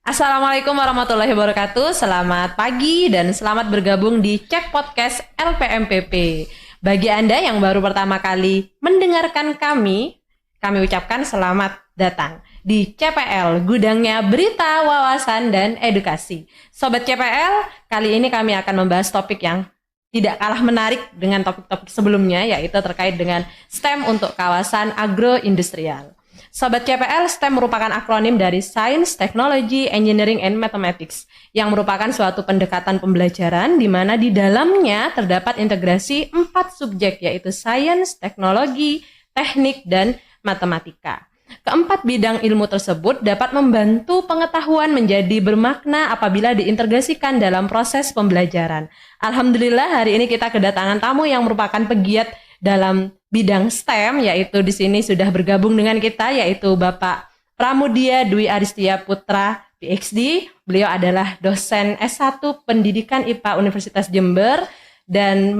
Assalamualaikum warahmatullahi wabarakatuh. Selamat pagi dan selamat bergabung di Cek Podcast LPMPP. Bagi Anda yang baru pertama kali mendengarkan kami ucapkan selamat datang di CPL, gudangnya berita, wawasan, dan edukasi. Sobat CPL, kali ini kami akan membahas topik yang tidak kalah menarik dengan topik-topik sebelumnya, yaitu terkait dengan STEM untuk kawasan agroindustrial. Sobat CPL, STEM merupakan akronim dari Science, Technology, Engineering, and Mathematics yang merupakan suatu pendekatan pembelajaran di mana di dalamnya terdapat integrasi 4 subjek yaitu Science, Teknologi, Teknik, dan Matematika. Keempat bidang ilmu tersebut dapat membantu pengetahuan menjadi bermakna apabila diintegrasikan dalam proses pembelajaran. Alhamdulillah hari ini kita kedatangan tamu yang merupakan pegiat dalam bidang STEM, yaitu di sini sudah bergabung dengan kita, yaitu Bapak Pramudia Dwi Aristia Putra, PhD. Beliau adalah dosen S1 Pendidikan IPA Universitas Jember dan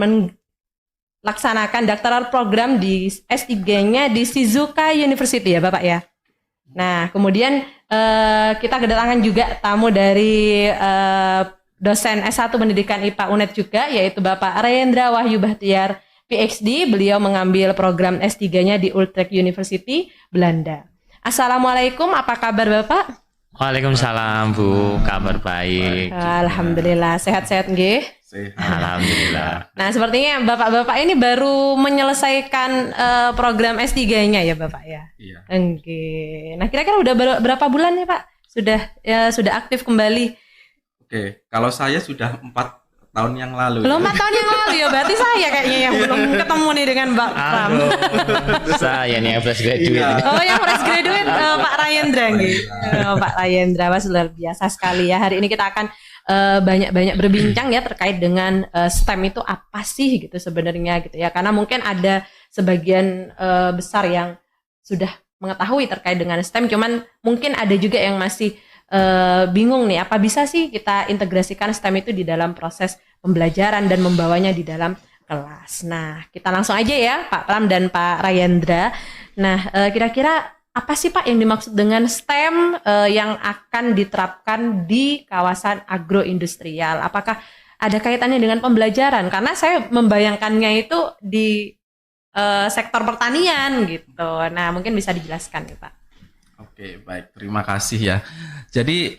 melaksanakan doctoral program di S3-nya di Shizuoka University ya Bapak ya. Nah kemudian kita kedatangan juga tamu dari dosen S1 Pendidikan IPA UNED juga, yaitu Bapak Rayendra Wahyu Bahtiar, PhD. Beliau mengambil program S3-nya di Utrecht University, Belanda. Assalamualaikum, apa kabar Bapak? Waalaikumsalam Bu, kabar baik. Alhamdulillah, sehat-sehat nggih? Sehat. Alhamdulillah. Nah, sepertinya Bapak-bapak ini baru menyelesaikan program S3-nya ya Bapak ya? Iya. Oke. Nah, kira-kira udah berapa bulan ya Pak? Sudah aktif kembali? Oke, kalau saya sudah 4 tahun yang lalu. Belum 4 tahun yang lalu ya, berarti saya kayaknya yang belum ketemu nih dengan Mbak Pram. Saya nih yang fresh graduate. Iya. Oh yang fresh graduate Pak Rayendra nih. Pak Rayendra, Mas luar biasa sekali ya. Hari ini kita akan banyak-banyak berbincang ya terkait dengan STEM itu apa sih gitu sebenarnya gitu ya. Karena mungkin ada sebagian besar yang sudah mengetahui terkait dengan STEM, cuman mungkin ada juga yang masih bingung nih, apa bisa sih kita integrasikan STEM itu di dalam proses pembelajaran dan membawanya di dalam kelas. Nah, kita langsung aja ya Pak Pram dan Pak Rayendra. Nah, kira-kira apa sih Pak yang dimaksud dengan STEM yang akan diterapkan di kawasan agroindustrial? Apakah ada kaitannya dengan pembelajaran? Karena saya membayangkannya itu di sektor pertanian gitu. Nah, mungkin bisa dijelaskan nih Pak. Oke, baik. Terima kasih ya. Jadi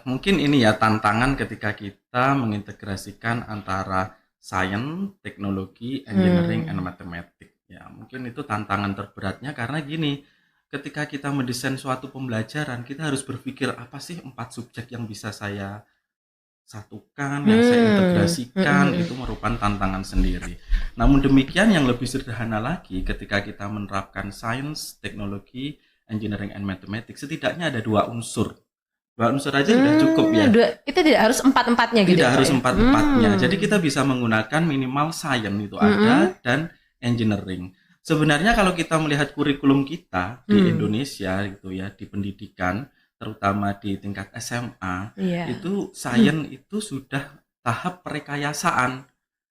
mungkin ini ya tantangan ketika kita mengintegrasikan antara science, teknologi, engineering, and mathematics. Ya, mungkin itu tantangan terberatnya karena gini, ketika kita mendesain suatu pembelajaran, kita harus berpikir apa sih 4 subjek yang bisa saya satukan, yang saya integrasikan, itu merupakan tantangan sendiri. Namun demikian yang lebih sederhana lagi ketika kita menerapkan science, teknologi, engineering and mathematics, setidaknya ada 2 unsur. 2 unsur aja sudah cukup ya. Itu tidak harus 4-4-nya gitu. Tidak harus 4-4-nya. Jadi kita bisa menggunakan minimal science itu ada dan engineering. Sebenarnya kalau kita melihat kurikulum kita di Indonesia gitu ya, di pendidikan terutama di tingkat SMA, itu science itu sudah tahap perekayasaan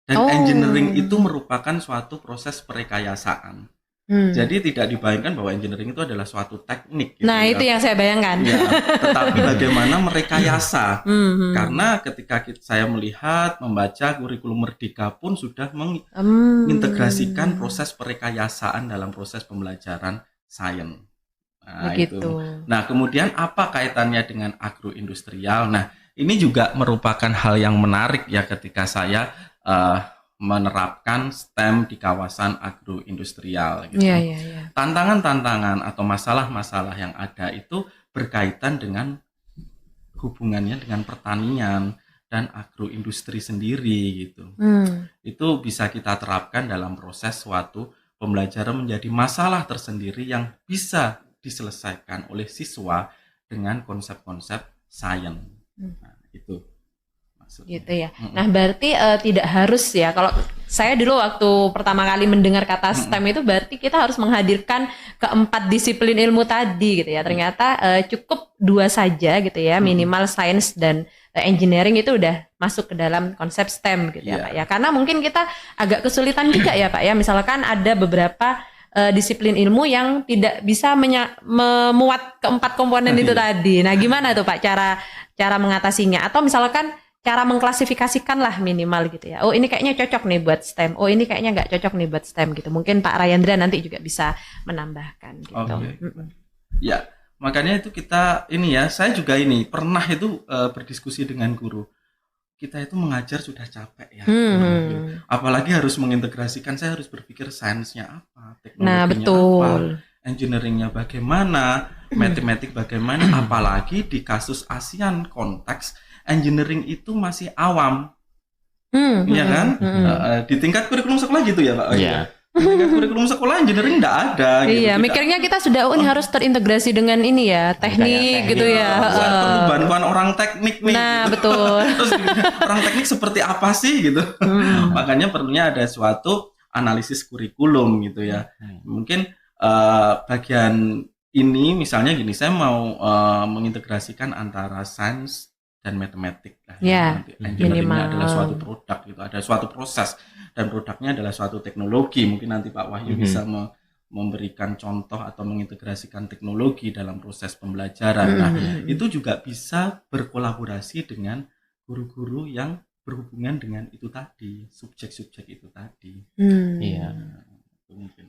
dan engineering itu merupakan suatu proses perekayasaan. Jadi tidak dibayangkan bahwa engineering itu adalah suatu teknik. Gitu, nah itu yang saya bayangkan. Ya, tetapi bagaimana merekayasa? Karena ketika saya melihat membaca kurikulum Merdeka pun sudah mengintegrasikan proses perekayasaan dalam proses pembelajaran sains. Nah, itu. Nah kemudian apa kaitannya dengan agroindustrial? Nah ini juga merupakan hal yang menarik ya ketika saya menerapkan STEM di kawasan agroindustrial gitu. Tantangan-tantangan atau masalah-masalah yang ada itu berkaitan dengan hubungannya dengan pertanian dan agroindustri sendiri gitu. Itu bisa kita terapkan dalam proses suatu pembelajaran menjadi masalah tersendiri yang bisa diselesaikan oleh siswa dengan konsep-konsep sains. Nah, itu. Gitu ya. Nah berarti tidak harus ya, kalau saya dulu waktu pertama kali mendengar kata STEM itu berarti kita harus menghadirkan keempat disiplin ilmu tadi gitu ya. Ternyata cukup 2 saja gitu ya, minimal sains dan engineering itu udah masuk ke dalam konsep STEM gitu ya Pak ya. Karena mungkin kita agak kesulitan juga ya Pak ya, misalkan ada beberapa disiplin ilmu yang tidak bisa memuat keempat komponen itu tadi. Nah, gimana tuh Pak cara mengatasinya? Atau misalkan cara mengklasifikasikan lah minimal gitu ya. Oh, ini kayaknya cocok nih buat STEM. Oh, ini kayaknya nggak cocok nih buat STEM gitu. Mungkin Pak Rayandra nanti juga bisa menambahkan gitu. Okay. Ya, makanya itu kita saya juga pernah itu berdiskusi dengan guru. Kita itu mengajar sudah capek ya. Apalagi harus mengintegrasikan, saya harus berpikir sainsnya apa, teknologinya apa, engineeringnya bagaimana, matematik bagaimana, apalagi di kasus ASEAN konteks engineering itu masih awam. Iya kan? Di tingkat kurikulum sekolah gitu ya, Pak? Iya. Di tingkat kurikulum sekolah engineering enggak ada gitu. Iya, mikirnya kita sudah ini harus terintegrasi dengan ini ya, teknik gitu ya. Saya perlu bantuan orang teknik nih. Nah, gitu. betul. Terus orang teknik seperti apa sih gitu. Makanya perlunya ada suatu analisis kurikulum gitu ya. Mungkin bagian ini misalnya gini, saya mau mengintegrasikan antara sains dan matematik lah. Ya, engineeringnya adalah suatu produk gitu, ada suatu proses dan produknya adalah suatu teknologi. Mungkin nanti Pak Wahyu bisa memberikan contoh atau mengintegrasikan teknologi dalam proses pembelajaran. Nah, itu juga bisa berkolaborasi dengan guru-guru yang berhubungan dengan itu tadi, subjek-subjek itu tadi. Iya.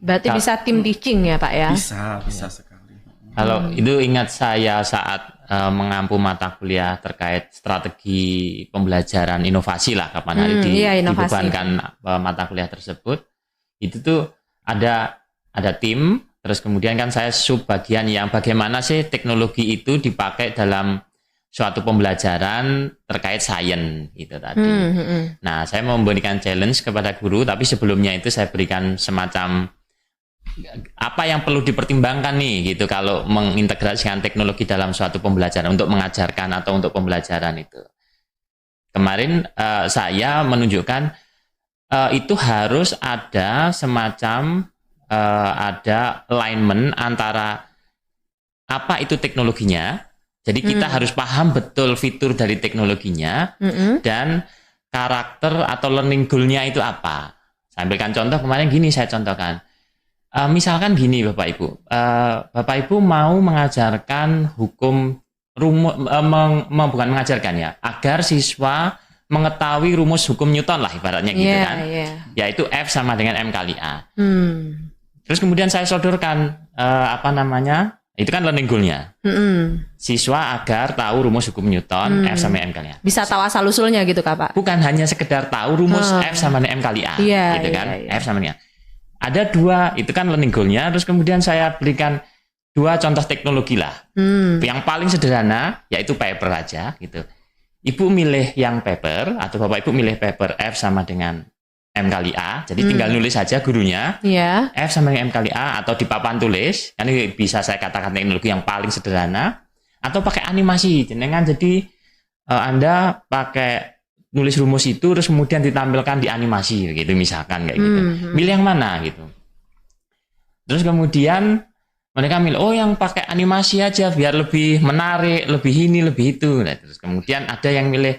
Berarti bisa tim teaching ya Pak ya? Bisa sekali. Kalau itu ingat saya saat mengampu mata kuliah terkait strategi pembelajaran inovasi lah kapan hari dibebankan mata kuliah tersebut, itu tuh ada tim, terus kemudian kan saya sub bagian yang bagaimana sih teknologi itu dipakai dalam suatu pembelajaran terkait sains itu tadi. Nah, saya memberikan challenge kepada guru, tapi sebelumnya itu saya berikan semacam apa yang perlu dipertimbangkan nih gitu kalau mengintegrasikan teknologi dalam suatu pembelajaran untuk mengajarkan atau untuk pembelajaran itu. Kemarin saya menunjukkan itu harus ada semacam ada alignment antara apa itu teknologinya. Jadi kita harus paham betul fitur dari teknologinya dan karakter atau learning goal-nya itu apa. Saya ambilkan contoh kemarin gini, saya contohkan. Misalkan gini Bapak Ibu, Bapak Ibu mau mengajarkan hukum bukan mengajarkan ya, agar siswa mengetahui rumus hukum Newton lah ibaratnya gitu kan, yaitu F sama dengan M kali A. Terus kemudian saya sodorkan itu kan learning goal-nya. Siswa agar tahu rumus hukum Newton F sama M kali A. Bisa tahu asal usulnya gitu Kak Pak? Bukan hanya sekedar tahu rumus F sama dengan M kali A, gitu kan? F sama dengan ada 2, itu kan learning goal-nya. Terus kemudian saya berikan 2 contoh teknologi lah. Yang paling sederhana yaitu paper aja gitu. Ibu milih yang paper atau Bapak Ibu milih paper F sama dengan M kali A. Jadi tinggal nulis saja gurunya. F sama dengan M kali A atau di papan tulis. Ini bisa saya katakan teknologi yang paling sederhana. Atau pakai animasi. Jadi Anda pakai nulis rumus itu terus kemudian ditampilkan di animasi gitu misalkan kayak gitu. Milih yang mana gitu. Terus kemudian mereka milih yang pakai animasi aja biar lebih menarik, lebih ini, lebih itu. Nah, terus kemudian ada yang milih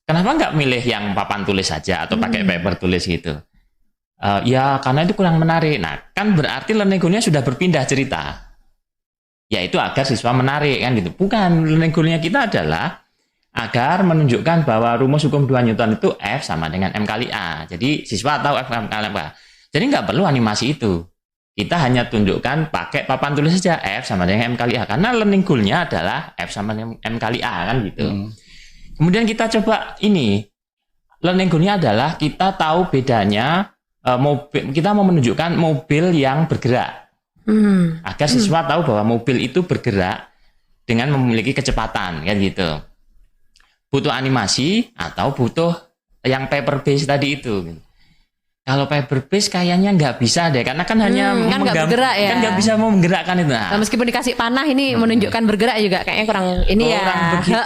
kenapa nggak milih yang papan tulis saja atau pakai paper tulis gitu. Ya karena itu kurang menarik. Nah, kan berarti learning goal-nya sudah berpindah cerita. Yaitu agar siswa menarik kan gitu. Bukan, learning goal-nya kita adalah agar menunjukkan bahwa rumus hukum 2 Newton itu F sama dengan M kali A. Jadi siswa tahu F sama kali A. Jadi nggak perlu animasi itu. Kita hanya tunjukkan pakai papan tulis saja F sama dengan M kali A. Karena learning goal-nya adalah F sama dengan M kali A kan gitu. Kemudian kita coba ini. Learning goal-nya adalah kita tahu bedanya mobil. Kita mau menunjukkan mobil yang bergerak. Agar siswa tahu bahwa mobil itu bergerak dengan memiliki kecepatan kan gitu. Butuh animasi atau butuh yang paper base tadi itu. Kalau paper base kayaknya nggak bisa deh, karena kan hanya kan nggak bergerak ya. Kan nggak bisa mau menggerakkan itu. Nah, meskipun dikasih panah ini menunjukkan bergerak juga kayaknya kurang ini kurang begitu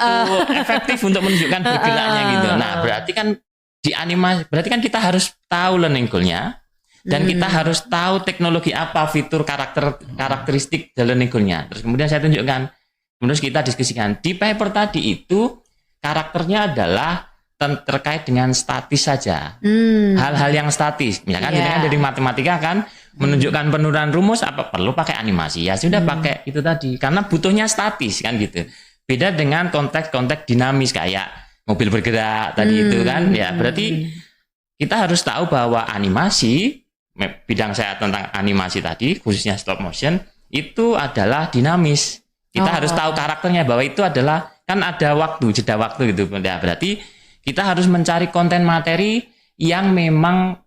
efektif untuk menunjukkan bergeraknya gitu. Nah berarti kan di animasi, berarti kan kita harus tahu learning goal-nya dan kita harus tahu teknologi apa, fitur karakteristik dari learning goal-nya. Terus kemudian saya tunjukkan, terus kita diskusikan di paper tadi itu. Karakternya adalah terkait dengan statis saja. Hal-hal yang statis. Misalkan dari matematika kan menunjukkan penurunan rumus, apa perlu pakai animasi? Ya sudah pakai itu tadi, karena butuhnya statis kan gitu. Beda dengan konteks dinamis kayak mobil bergerak tadi itu kan, ya berarti kita harus tahu bahwa animasi, bidang saya tentang animasi tadi, khususnya stop motion, itu adalah dinamis. Kita harus tahu karakternya, bahwa itu adalah, kan ada waktu, jeda waktu gitu. Ya, berarti kita harus mencari konten materi yang memang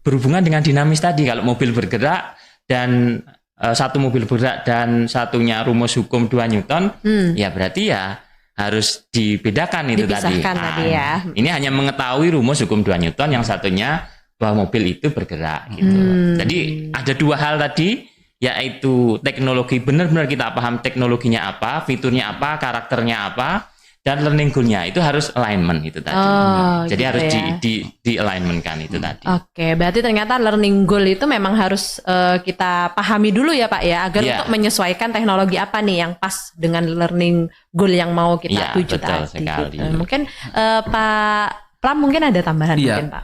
berhubungan dengan dinamis tadi. Kalau mobil bergerak dan satu mobil bergerak dan satunya rumus hukum 2 Newton, ya berarti ya harus dibedakan itu tadi. Ya. Ini hanya mengetahui rumus hukum 2 Newton, yang satunya bahwa mobil itu bergerak gitu. Jadi ada 2 hal tadi, yaitu teknologi, benar-benar kita paham teknologinya apa, fiturnya apa, karakternya apa, dan learning goal-nya itu harus alignment itu tadi. Jadi gitu harus ya, di alignment-kan itu tadi. Oke, berarti ternyata learning goal itu memang harus kita pahami dulu ya Pak ya, agar untuk menyesuaikan teknologi apa nih yang pas dengan learning goal yang mau kita tuju tadi. Mungkin Pak Pram mungkin ada tambahan mungkin Pak.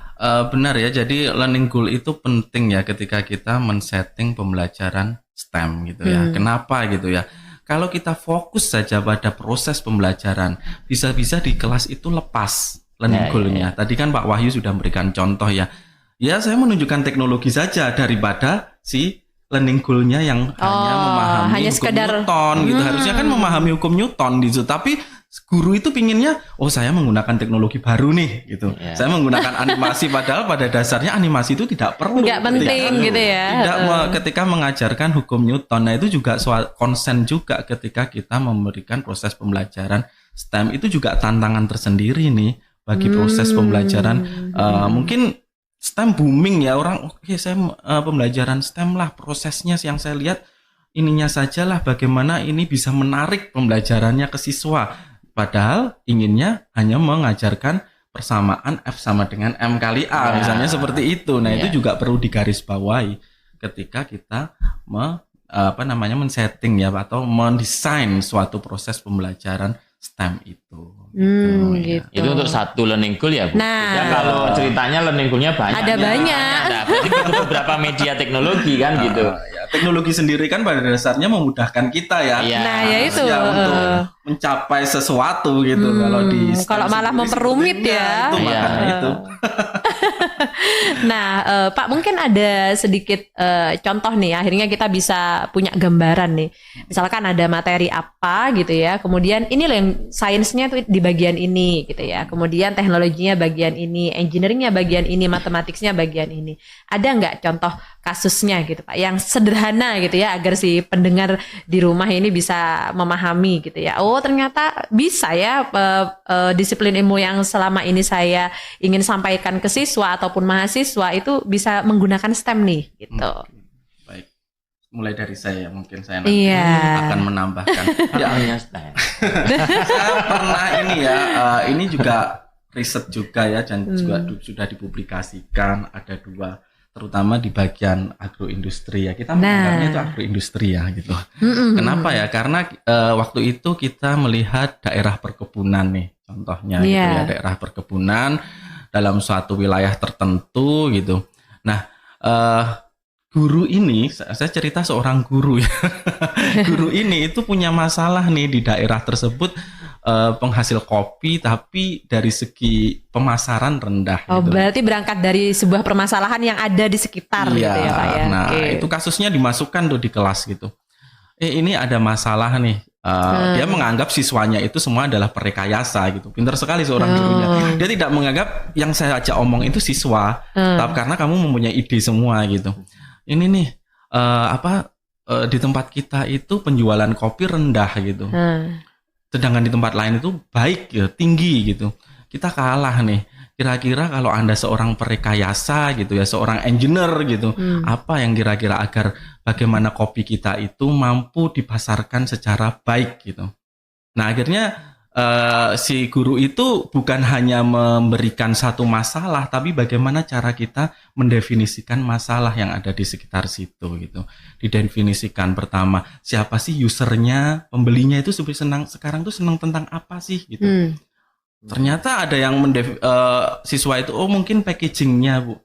Benar ya, jadi learning goal itu penting ya ketika kita men-setting pembelajaran STEM gitu ya. Kenapa gitu ya? Kalau kita fokus saja pada proses pembelajaran, bisa-bisa di kelas itu lepas learning goal-nya. Tadi kan Pak Wahyu sudah memberikan contoh ya. Ya, saya menunjukkan teknologi saja daripada si learning goal-nya yang hanya memahami hukum Newton gitu. Harusnya kan memahami hukum Newton gitu. Tapi guru itu pinginnya, saya menggunakan teknologi baru nih gitu. Saya menggunakan animasi, padahal pada dasarnya animasi itu tidak perlu. Nggak penting gitu ya. Tidak ketika mengajarkan hukum Newton. Nah, itu juga konsen juga ketika kita memberikan proses pembelajaran STEM. Itu juga tantangan tersendiri nih bagi proses pembelajaran. Mungkin STEM booming ya, orang saya pembelajaran STEM lah, prosesnya yang saya lihat ininya sajalah, bagaimana ini bisa menarik pembelajarannya ke siswa. Padahal inginnya hanya mengajarkan persamaan F sama dengan M kali A, misalnya seperti itu. Nah, itu juga perlu digarisbawahi ketika kita men-setting ya, atau mendesain suatu proses pembelajaran STEM itu. Gitu. Itu untuk satu learning goal ya Bu. Ya, kalau ceritanya learning goal-nya banyak. Ada banyak. Berarti butuh beberapa media teknologi kan gitu. Teknologi sendiri kan pada dasarnya memudahkan kita ya. Nah, ya itu untuk mencapai sesuatu gitu. Kalau malah memperumit ya. Itu makanya itu. Nah, Pak, mungkin ada sedikit contoh nih, akhirnya kita bisa punya gambaran nih. Misalkan ada materi apa gitu ya, kemudian ini loh yang sainsnya tuh di bagian ini gitu ya, kemudian teknologinya bagian ini, engineeringnya bagian ini, matematiknya bagian ini. Ada nggak contoh kasusnya gitu Pak, yang sederhana gitu ya, agar si pendengar di rumah ini bisa memahami gitu ya. Oh, ternyata bisa ya disiplin ilmu yang selama ini saya ingin sampaikan ke siswa ataupun mahasiswa itu bisa menggunakan STEM nih gitu. Baik, mulai dari saya mungkin saya nanti akan menambahkan. STEM. Saya pernah ini juga riset juga ya, dan juga sudah dipublikasikan, ada 2, terutama di bagian agroindustri ya. Kita menganggapnya itu agroindustri ya gitu. Kenapa ya? Karena waktu itu kita melihat daerah perkebunan nih, contohnya gitu ya, daerah perkebunan dalam suatu wilayah tertentu gitu. Nah, guru ini, saya cerita seorang guru ya. Guru ini itu punya masalah nih di daerah tersebut, penghasil kopi tapi dari segi pemasaran rendah. Oh, gitu. Berarti berangkat dari sebuah permasalahan yang ada di sekitar gitu ya Pak ya. Nah, itu kasusnya dimasukkan tuh di kelas gitu. Ini ada masalah nih. Dia menganggap siswanya itu semua adalah perekayasa gitu. Pintar sekali seorang gurunya. Dia tidak menganggap yang saya ajak omong itu siswa, tapi karena kamu mempunyai ide semua gitu. Ini nih di tempat kita itu penjualan kopi rendah gitu. Sedangkan di tempat lain itu baik ya, tinggi gitu. Kita kalah nih. Kira-kira kalau Anda seorang perekayasa gitu ya, seorang engineer gitu, apa yang kira-kira agar bagaimana kopi kita itu mampu dipasarkan secara baik gitu. Nah, akhirnya si guru itu bukan hanya memberikan satu masalah, tapi bagaimana cara kita mendefinisikan masalah yang ada di sekitar situ gitu. Didefinisikan pertama, siapa sih usernya, pembelinya itu sekarang tuh senang tentang apa sih gitu. Ternyata ada yang siswa itu mungkin packagingnya Bu.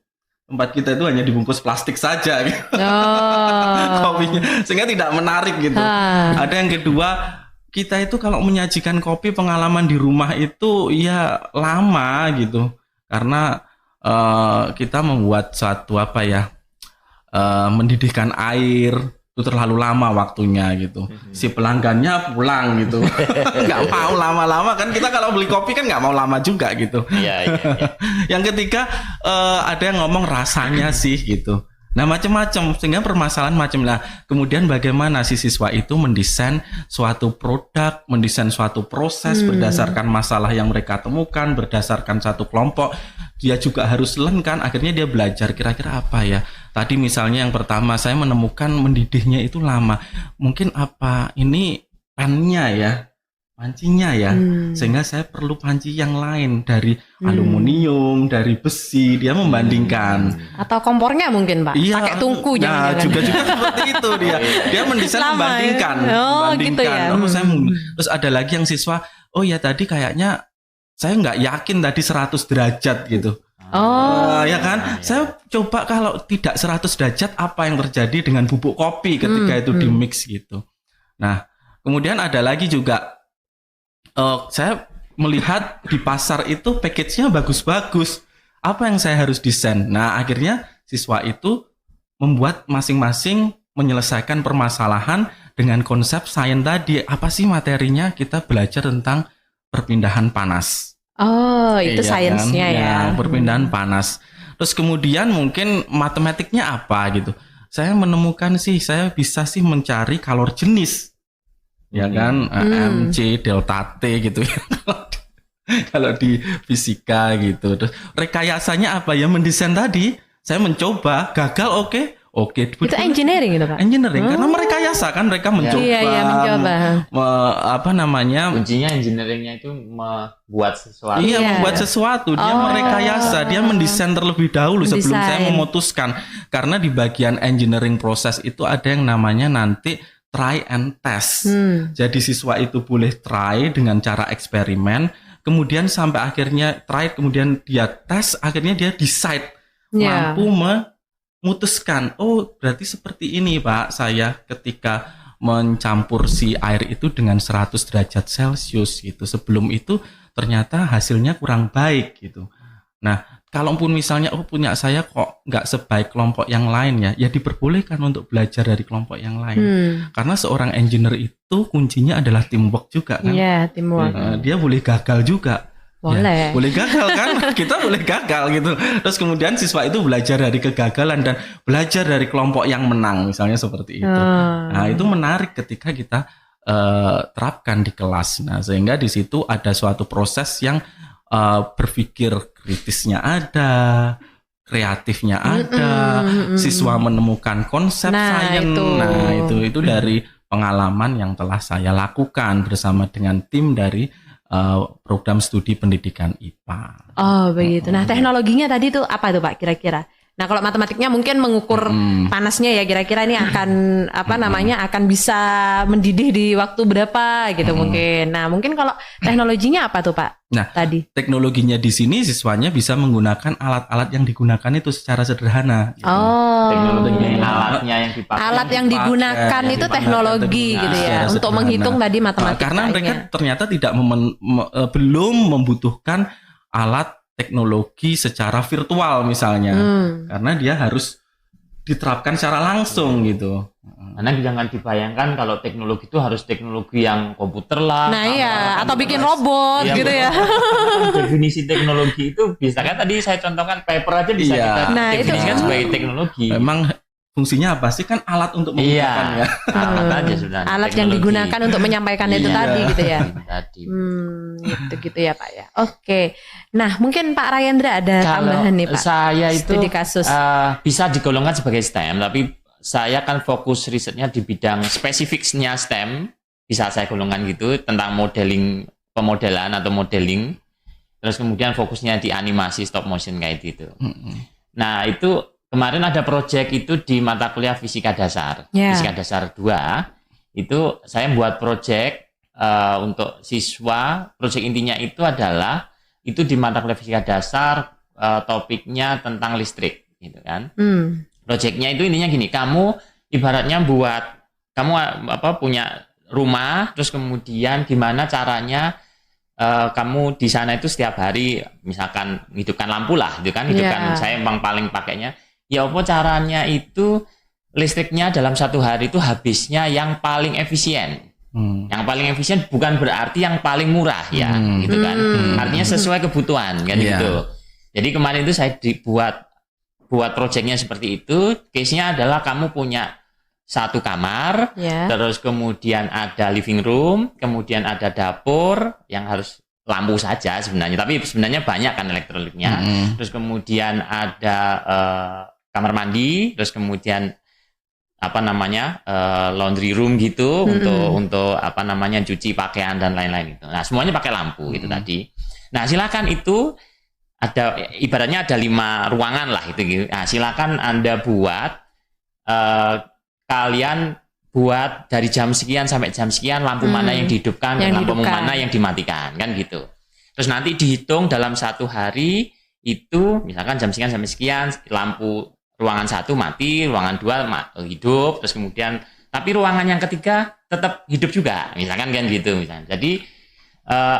tempat kita itu hanya dibungkus plastik saja gitu. Kopinya, sehingga tidak menarik gitu. Ada yang kedua, kita itu kalau menyajikan kopi, pengalaman di rumah itu ya lama gitu, karena kita membuat suatu mendidihkan air itu terlalu lama waktunya gitu. Si pelanggannya pulang gitu, nggak mau lama-lama kan. Kita kalau beli kopi kan nggak mau lama juga gitu. Iya. Yang ketiga, ada yang ngomong rasanya sih gitu. Nah, macam-macam, sehingga permasalahan macam. Nah, kemudian bagaimana si siswa itu mendesain suatu produk, mendesain suatu proses berdasarkan masalah yang mereka temukan, berdasarkan satu kelompok. Dia juga harus learn kan, akhirnya dia belajar kira-kira apa ya. Tadi misalnya yang pertama saya menemukan mendidihnya itu lama. Mungkin apa ini pannya ya, pancinya ya, sehingga saya perlu panci yang lain dari aluminium, dari besi. Dia membandingkan. Atau kompornya mungkin Pak, pakai tungku jangan-jangan. Juga seperti itu dia. Dia mendesain membandingkan. Gitu ya. Terus ada lagi yang siswa, oh ya tadi kayaknya saya nggak yakin tadi 100 derajat gitu. Ya kan? Saya coba kalau tidak 100 derajat apa yang terjadi dengan bubuk kopi ketika itu di mix gitu. Nah, kemudian ada lagi juga saya melihat di pasar itu package-nya bagus-bagus. Apa yang saya harus desain? Nah, akhirnya siswa itu membuat masing-masing menyelesaikan permasalahan dengan konsep sains tadi. Apa sih materinya? Kita belajar tentang perpindahan panas. Itu sainsnya kan? Ya. Perpindahan panas. Terus kemudian mungkin matematiknya apa gitu. Saya menemukan saya bisa mencari kalor jenis. Ya kan, MC, delta T gitu ya. Kalau di fisika gitu. Terus rekayasanya apa ya? Mendesain tadi, saya mencoba, gagal oke. Itu engineering gitu Pak? Engineering, karena merekayasa kan, mereka mencoba. Iya, mencoba. Kuncinya engineeringnya itu membuat sesuatu. Iya, membuat sesuatu. Dia merekayasa, dia mendesain terlebih dahulu sebelum saya memutuskan. Karena di bagian engineering proses itu ada yang namanya nanti try and test. Jadi siswa itu boleh try dengan cara eksperimen, kemudian sampai akhirnya try, kemudian dia tes, akhirnya dia decide, mampu memutuskan, oh berarti seperti ini Pak, saya ketika mencampur si air itu dengan 100 derajat Celcius gitu. Sebelum itu ternyata hasilnya kurang baik gitu. Nah, kalaupun misalnya punya saya kok nggak sebaik kelompok yang lain ya diperbolehkan untuk belajar dari kelompok yang lain. Karena seorang engineer itu kuncinya adalah teamwork juga kan. Iya, teamwork. Dia boleh gagal juga. Boleh. Boleh gagal kan? Kita boleh gagal gitu. Terus kemudian siswa itu belajar dari kegagalan dan belajar dari kelompok yang menang, misalnya seperti itu. Nah, itu menarik ketika kita terapkan di kelas. Nah, sehingga di situ ada suatu proses yang berpikir kritisnya ada, kreatifnya ada, siswa menemukan konsep sains. Nah, itu dari pengalaman yang telah saya lakukan bersama dengan tim dari program studi pendidikan IPA. Oh, begitu. Nah, teknologinya tadi tuh apa tuh Pak kira-kira? Nah, kalau matematiknya mungkin mengukur panasnya ya, kira-kira ini akan akan bisa mendidih di waktu berapa gitu mungkin. Nah, mungkin kalau teknologinya apa tuh Pak? Nah, tadi teknologinya di sini siswanya bisa menggunakan alat-alat yang digunakan itu secara sederhana. Gitu. Teknologinya alatnya yang dipakai. Alat yang digunakan itu teknologi gitu ya, untuk menghitung tadi matematika. Karena mereka ternyata belum membutuhkan alat teknologi secara virtual misalnya, karena dia harus diterapkan secara langsung gitu. Karena jangan dibayangkan kalau teknologi itu harus teknologi yang komputer lah. Nah iya, atau bikin robot gitu ya. Definisi teknologi itu bisa kan tadi saya contohkan paper aja bisa kita definisikan sebagai teknologi. Memang fungsinya apa sih, kan alat untuk mengumpulkan ya. Alat aja sudah. Alat yang digunakan untuk menyampaikan itu tadi gitu ya. Gitu ya Pak ya. Oke. Nah mungkin Pak Rayendra ada tambahan nih Pak. Saya itu studi kasus. Bisa digolongkan sebagai STEM, tapi saya kan fokus risetnya di bidang spesifiknya STEM. Bisa saya golongkan gitu, tentang pemodelan atau modeling. Terus kemudian fokusnya di animasi stop motion kayak gitu. Nah itu kemarin ada proyek itu di mata kuliah fisika dasar, fisika dasar 2, itu saya buat proyek untuk siswa. Proyek intinya itu adalah, itu di mata kuliah fisika dasar topiknya tentang listrik. gitu kan. Projectnya itu intinya gini, kamu ibaratnya kamu punya rumah, terus kemudian gimana caranya kamu di sana itu setiap hari misalkan hidupkan lampu lah, gitu kan, hidupkan. Saya memang paling pakainya, ya apa caranya itu listriknya dalam satu hari itu habisnya yang paling efisien. Yang paling efisien bukan berarti yang paling murah ya, gitu kan. Artinya sesuai kebutuhan kan gitu. Jadi kemarin itu saya buat proyeknya seperti itu. Case-nya adalah kamu punya satu kamar, terus kemudian ada living room, kemudian ada dapur yang harus lampu saja sebenarnya, tapi sebenarnya banyak kan elektroniknya. Terus kemudian ada kamar mandi, terus kemudian laundry room gitu untuk cuci pakaian dan lain-lain gitu. Nah, semuanya pakai lampu gitu tadi. Nah, silakan itu ada ibaratnya ada 5 ruangan lah itu. Nah, silakan Anda buat kalian buat dari jam sekian sampai jam sekian lampu mana yang dihidupkan dan lampu mana yang dimatikan kan gitu. Terus nanti dihitung dalam satu hari itu misalkan jam sekian sampai sekian lampu ruangan 1 mati, ruangan 2 hidup, terus kemudian tapi ruangan yang ketiga tetap hidup juga misalkan kan gitu misalkan. Jadi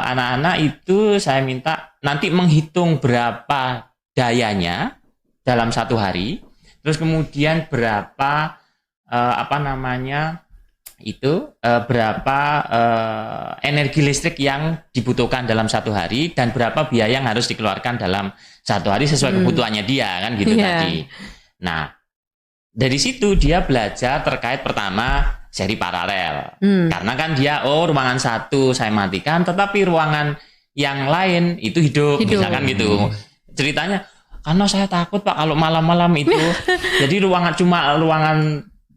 anak-anak itu saya minta nanti menghitung berapa dayanya dalam satu hari, terus kemudian berapa berapa energi listrik yang dibutuhkan dalam satu hari dan berapa biaya yang harus dikeluarkan dalam satu hari sesuai kebutuhannya dia kan gitu tadi. Nah, dari situ dia belajar terkait pertama seri paralel. Karena kan dia ruangan 1 saya matikan tetapi ruangan yang lain itu hidup. Misalkan gitu. Ceritanya karena saya takut Pak kalau malam-malam itu jadi ruangan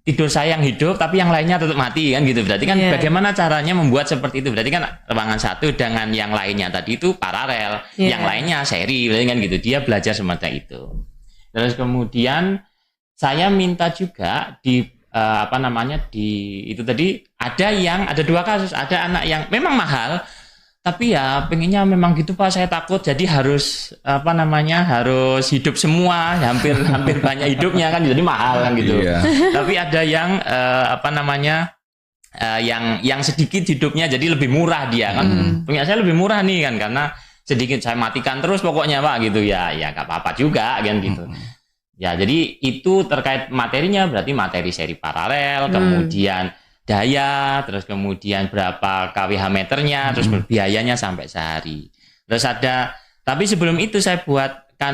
tidur saya yang hidup tapi yang lainnya tetap mati kan gitu. Berarti kan bagaimana caranya membuat seperti itu? Berarti kan ruangan 1 dengan yang lainnya tadi itu paralel, yang lainnya seri kan gitu. Dia belajar semacam itu. Terus kemudian saya minta juga di itu tadi ada 2 kasus, ada anak yang memang mahal tapi ya pengennya memang gitu Pak, saya takut jadi harus harus hidup semua, hampir banyak hidupnya kan jadi mahal kan gitu. Tapi ada yang yang sedikit hidupnya jadi lebih murah dia kan. Punya saya lebih murah nih kan karena sedikit saya matikan terus pokoknya Pak gitu ya nggak apa-apa juga kan gitu. Ya jadi itu terkait materinya berarti materi seri paralel, kemudian daya, terus kemudian berapa kWh meternya, terus biayanya sampai sehari. Terus tapi sebelum itu saya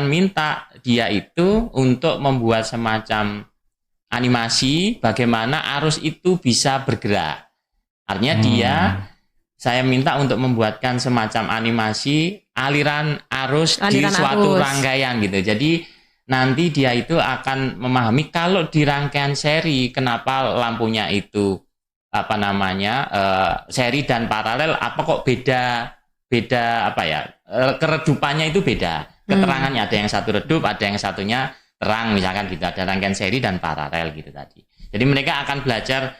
minta dia itu untuk membuat semacam animasi bagaimana arus itu bisa bergerak. Artinya saya minta untuk membuatkan semacam animasi aliran arus di suatu rangkaian gitu. Jadi nanti dia itu akan memahami kalau di rangkaian seri kenapa lampunya itu seri dan paralel apa kok beda keredupannya itu beda, keterangannya ada yang satu redup, ada yang satunya terang misalkan gitu, ada rangkaian seri dan paralel gitu tadi. Jadi mereka akan belajar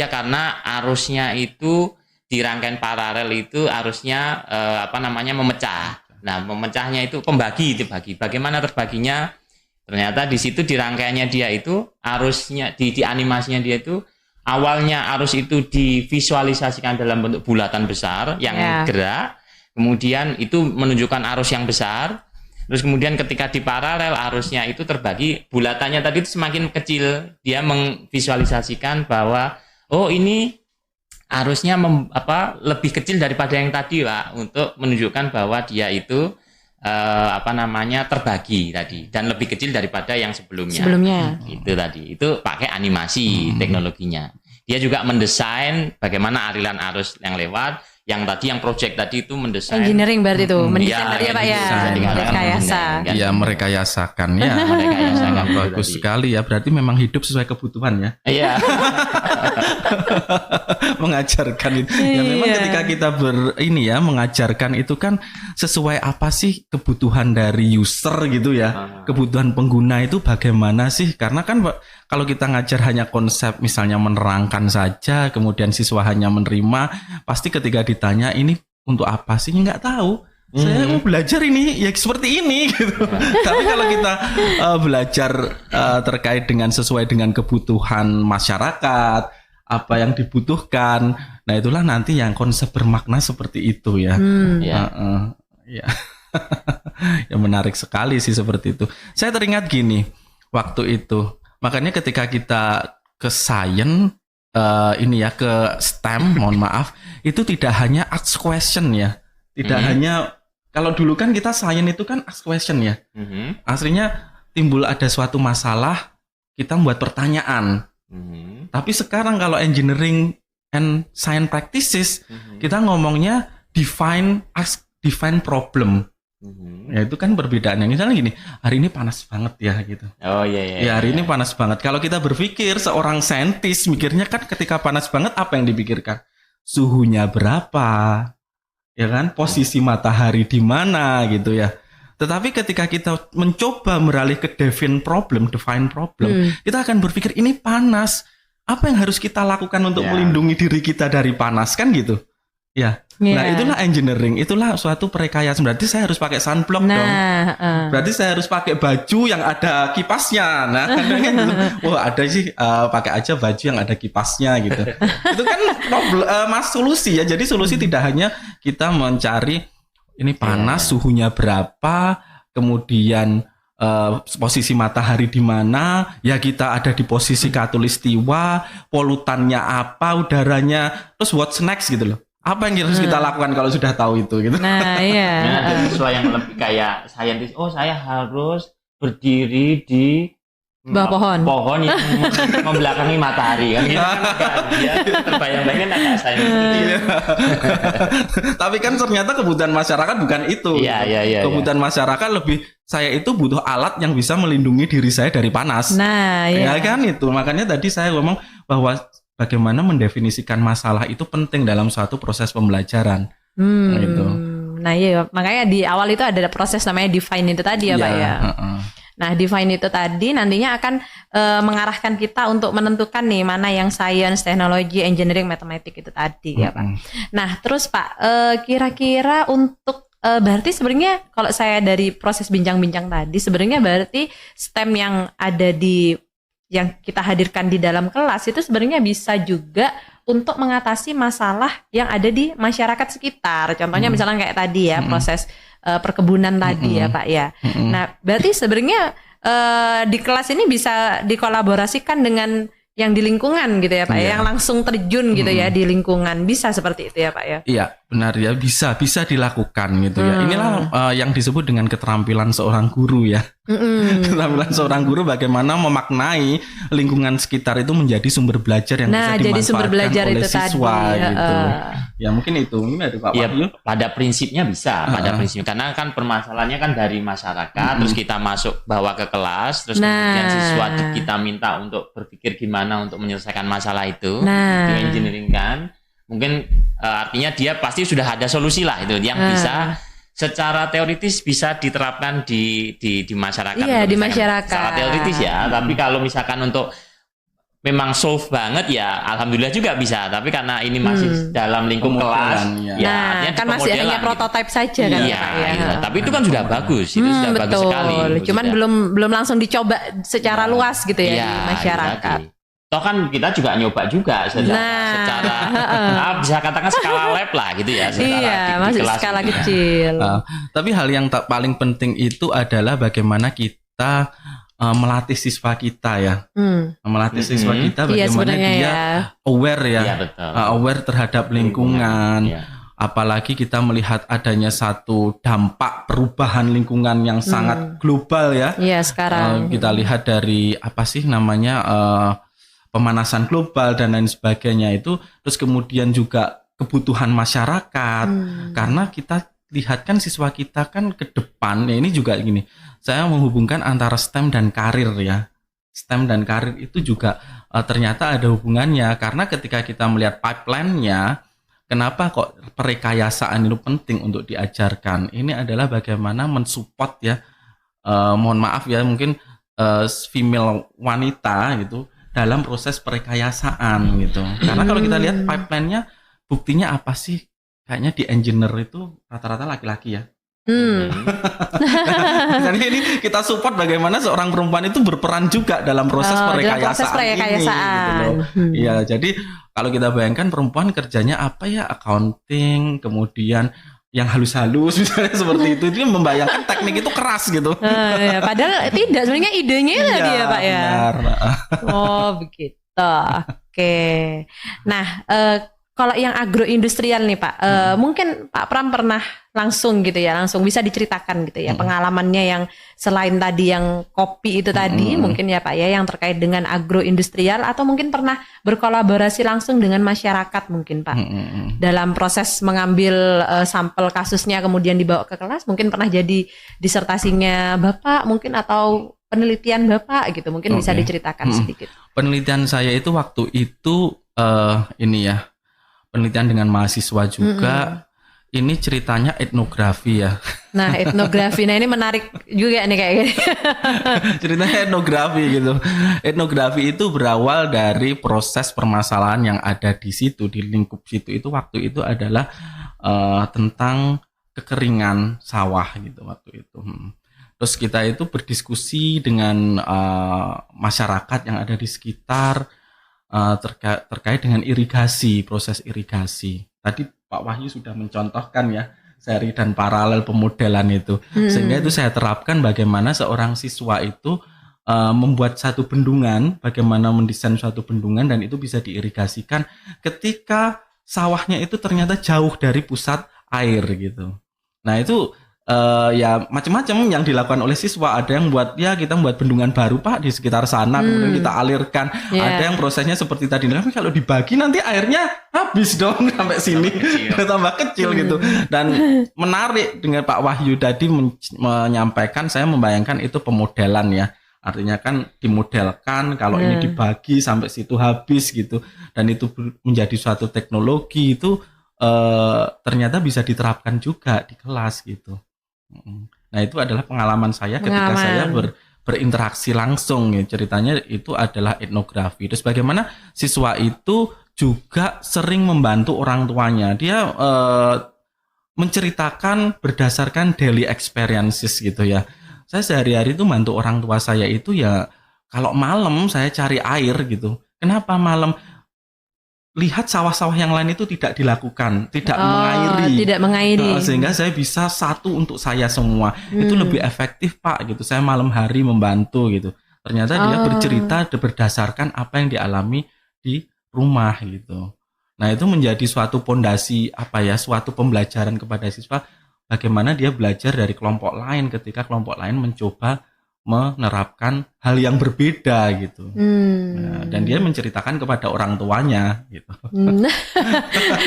karena arusnya itu di rangkaian paralel itu arusnya memecah. Nah, memecahnya itu dibagi. Bagaimana terbaginya? Ternyata di situ di rangkaiannya dia itu arusnya di animasinya dia itu awalnya arus itu divisualisasikan dalam bentuk bulatan besar yang gerak, kemudian itu menunjukkan arus yang besar. Terus kemudian ketika di paralel arusnya itu terbagi, bulatannya tadi itu semakin kecil. Dia memvisualisasikan bahwa ini arusnya lebih kecil daripada yang tadi Pak, untuk menunjukkan bahwa dia itu terbagi tadi dan lebih kecil daripada yang sebelumnya. Itu tadi. Itu pakai animasi teknologinya. Dia juga mendesain bagaimana aliran arus yang lewat. Yang tadi yang project tadi itu mendesain engineering berarti itu mendesain tadi ya Pak ya, merekayasa. Iya, merekayasakan ya. Merekayasa bagus sekali ya. Berarti memang hidup sesuai kebutuhan ya. Iya. Mengajarkan itu. Ya memang ketika kita mengajarkan itu kan sesuai apa sih kebutuhan dari user gitu ya. Kebutuhan pengguna itu bagaimana sih? Karena kan kalau kita ngajar hanya konsep misalnya menerangkan saja, kemudian siswa hanya menerima, pasti ketika ditanya ini untuk apa sih nggak tahu. Saya mau belajar ini ya seperti ini gitu. Tapi kalau kita belajar terkait dengan sesuai dengan kebutuhan masyarakat, apa yang dibutuhkan, nah itulah nanti yang konsep bermakna seperti itu ya. Ya. Ya menarik sekali sih seperti itu. Saya teringat gini waktu itu. Makanya ketika kita ke science ke STEM, mohon maaf, itu tidak hanya ask question ya. Tidak hanya, kalau dulu kan kita science itu kan ask question ya. Aslinya timbul ada suatu masalah, kita membuat pertanyaan. Tapi sekarang kalau engineering and science practices, kita ngomongnya define problem. Ya itu kan perbedaannya. Misalnya gini, hari ini panas banget ya gitu. Oh iya. Ya hari ini panas banget. Kalau kita berpikir seorang saintis mikirnya kan ketika panas banget apa yang dipikirkan? Suhunya berapa? Ya kan? Posisi matahari di mana gitu ya. Tetapi ketika kita mencoba beralih ke define problem, kita akan berpikir ini panas. Apa yang harus kita lakukan untuk melindungi diri kita dari panas kan gitu? Ya. Nah itulah engineering, itulah suatu perekayaan. Berarti saya harus pakai sunblock dong. Berarti saya harus pakai baju yang ada kipasnya. Nah kadang kan gitu, ada sih pakai aja baju yang ada kipasnya gitu. Itu kan solusi ya. Jadi solusi tidak hanya kita mencari ini panas, suhunya berapa, kemudian posisi matahari di mana, ya kita ada di posisi khatulistiwa, polutannya apa, udaranya, terus what's next gitu loh. Apa yang harus kita lakukan kalau sudah tahu itu gitu. Nah, iya. Ada siswa yang lebih kayak saintis, saya harus berdiri di bawah pohon yang membelakangi matahari kan gitu kan dia terbayang-bayangkan agak saintis. Tapi kan ternyata kebutuhan masyarakat bukan itu. Iya. Kebutuhan masyarakat lebih saya itu butuh alat yang bisa melindungi diri saya dari panas. Nah, iya. Ya kan itu. Makanya tadi saya ngomong bahwa bagaimana mendefinisikan masalah itu penting dalam suatu proses pembelajaran. Gitu. Nah iya, makanya di awal itu ada proses namanya define itu tadi ya Pak ya. Nah define itu tadi nantinya akan mengarahkan kita untuk menentukan nih mana yang science, teknologi, engineering, matematik itu tadi ya Pak. Nah terus Pak, kira-kira untuk berarti sebenarnya kalau saya dari proses bincang-bincang tadi sebenarnya berarti STEM yang ada di yang kita hadirkan di dalam kelas itu sebenarnya bisa juga untuk mengatasi masalah yang ada di masyarakat sekitar. Contohnya misalnya kayak tadi ya proses perkebunan tadi ya Pak ya. Nah berarti sebenarnya di kelas ini bisa dikolaborasikan dengan yang di lingkungan gitu ya Pak ya, yang langsung terjun gitu ya di lingkungan, bisa seperti itu ya Pak ya? Iya benar ya, bisa dilakukan gitu ya. Inilah yang disebut dengan keterampilan seorang guru ya. Keterampilan seorang guru bagaimana memaknai lingkungan sekitar itu menjadi sumber belajar yang bisa jadi sumber belajar oleh itu siswa tadi. Gitu. Ya mungkin itu dari Pak Wahyu. Pada prinsipnya bisa, pada prinsipnya karena kan permasalahannya kan dari masyarakat, terus kita masuk bawa ke kelas, terus kemudian siswa kita minta untuk berpikir gimana untuk menyelesaikan masalah itu, di engineering kan, mungkin artinya dia pasti sudah ada solusi lah itu yang bisa secara teoritis bisa diterapkan di masyarakat. Iya di masyarakat. Secara teoritis ya, tapi kalau misalkan untuk memang solve banget ya alhamdulillah juga bisa, tapi karena ini masih dalam lingkup kelas ya kan masih hanya prototipe saja kan iya, Pak ya. Iya. Tapi itu kan sudah bagus, itu sudah bagus sekali. Cuman belum langsung dicoba secara luas gitu ya di masyarakat. Toh kan kita juga nyoba juga secara bisa katakan skala lab lah gitu ya. Masih skala kecil. Tapi hal yang paling penting itu adalah bagaimana kita melatih siswa kita ya, melatih siswa kita bagaimana dia aware ya, aware terhadap lingkungan. Apalagi kita melihat adanya satu dampak perubahan lingkungan yang sangat global ya. Iya sekarang. Kita lihat dari apa sih namanya pemanasan global dan lain sebagainya itu, terus kemudian juga kebutuhan masyarakat. Karena kita lihat kan siswa kita kan ke depan ya, ini juga gini. Saya menghubungkan antara STEM dan karir ya. STEM dan karir itu juga ternyata ada hubungannya, karena ketika kita melihat pipeline-nya, kenapa kok perekayasaan itu penting untuk diajarkan? Ini adalah bagaimana mensupport ya, mohon maaf ya, mungkin female wanita gitu dalam proses perekayasaan gitu. Karena kalau kita lihat pipeline-nya, buktinya apa sih? Kayaknya di engineer itu rata-rata laki-laki ya. Jadi ini kita support bagaimana seorang perempuan itu berperan juga dalam proses perekayasaan ini. Gitu loh. Iya, jadi kalau kita bayangkan perempuan kerjanya apa ya, accounting, kemudian yang halus-halus misalnya seperti itu, dia membayangkan teknik itu keras gitu. Ya, padahal tidak, sebenarnya idenya tadi ya Pak ya. Benar. Oh begitu. Oke. Nah, kalau yang agroindustrial nih Pak, mungkin Pak Pram pernah langsung gitu ya, langsung bisa diceritakan gitu ya pengalamannya yang selain tadi yang kopi itu tadi, mungkin ya Pak ya, yang terkait dengan agroindustrial, atau mungkin pernah berkolaborasi langsung dengan masyarakat mungkin Pak, dalam proses mengambil sampel kasusnya kemudian dibawa ke kelas, mungkin pernah jadi disertasinya Bapak mungkin, atau penelitian Bapak gitu, mungkin bisa diceritakan sedikit. Penelitian saya itu waktu itu ini ya, penelitian dengan mahasiswa juga. Ini ceritanya etnografi ya. Nah, etnografi, nah ini menarik juga nih kayak gini. Ceritanya etnografi gitu. Etnografi itu berawal dari proses permasalahan yang ada di situ, di lingkup situ. Itu waktu itu adalah tentang kekeringan sawah gitu waktu itu. Terus kita itu berdiskusi dengan masyarakat yang ada di sekitar terkait dengan irigasi, proses irigasi. Tadi Pak Wahyu sudah mencontohkan ya seri dan paralel pemodelan itu, sehingga itu saya terapkan bagaimana seorang siswa itu membuat satu bendungan, bagaimana mendesain suatu bendungan dan itu bisa diirigasikan ketika sawahnya itu ternyata jauh dari pusat air gitu. Nah itu ya macam-macam yang dilakukan oleh siswa. Ada yang buat ya kita membuat bendungan baru Pak di sekitar sana, kemudian kita alirkan. Ada yang prosesnya seperti tadi, tapi kalau dibagi nanti airnya habis dong sampai sini, tambah kecil gitu. Dan menarik dengan Pak Wahyu tadi menyampaikan, saya membayangkan itu pemodelan ya. Artinya kan dimodelkan kalau ini dibagi sampai situ habis gitu, dan itu menjadi suatu teknologi itu ternyata bisa diterapkan juga di kelas gitu. Nah itu adalah pengalaman saya ketika saya berinteraksi langsung ya. Ceritanya itu adalah etnografi. Terus bagaimana siswa itu juga sering membantu orang tuanya. Dia menceritakan berdasarkan daily experiences gitu ya. Saya sehari-hari itu bantu orang tua saya itu ya, kalau malam saya cari air gitu. Kenapa malam? Lihat sawah-sawah yang lain itu tidak dilakukan, tidak mengairi. Sehingga saya bisa satu untuk saya semua. Itu lebih efektif Pak gitu. Saya malam hari membantu gitu. Ternyata dia bercerita berdasarkan apa yang dialami di rumah gitu. Nah itu menjadi suatu pondasi suatu pembelajaran kepada siswa, bagaimana dia belajar dari kelompok lain ketika kelompok lain mencoba menerapkan hal yang berbeda gitu. Nah, dan dia menceritakan kepada orang tuanya gitu.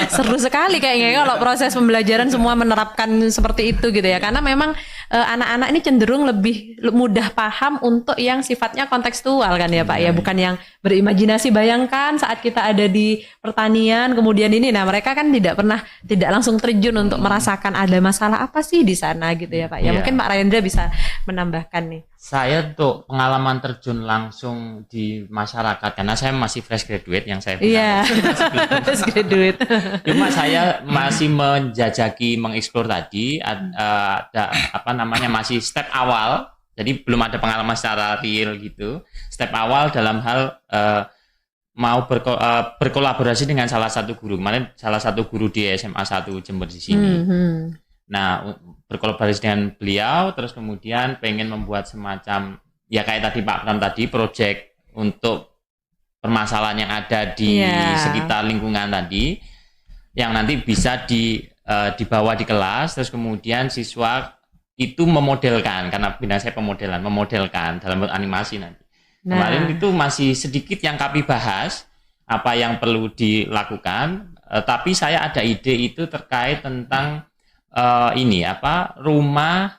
Seru sekali kayaknya kalau proses pembelajaran semua menerapkan seperti itu gitu ya. Karena memang anak-anak ini cenderung lebih mudah paham untuk yang sifatnya kontekstual kan ya Pak ya, bukan yang berimajinasi. Bayangkan saat kita ada di pertanian kemudian ini, nah mereka kan tidak langsung terjun untuk merasakan ada masalah apa sih di sana gitu ya Pak ya. Mungkin Pak Rayendra bisa menambahkan nih. Saya untuk pengalaman terjun langsung di masyarakat, karena saya masih fresh graduate yang saya bilang. Fresh graduate. Cuma saya masih menjajaki, mengeksplor tadi, ada masih step awal. Jadi belum ada pengalaman secara real gitu. Step awal dalam hal mau berkolaborasi dengan salah satu guru. Kemarin salah satu guru di SMA 1 Jember di sini. Nah, berkolaborasi dengan beliau, terus kemudian pengen membuat semacam, ya kayak tadi Pak Pram tadi, proyek untuk permasalahan yang ada di sekitar lingkungan tadi, yang nanti bisa dibawa di kelas, terus kemudian siswa itu memodelkan, karena bidang saya memodelkan dalam bentuk animasi nanti. Kemarin itu masih sedikit yang kami bahas, apa yang perlu dilakukan, tapi saya ada ide itu terkait tentang rumah.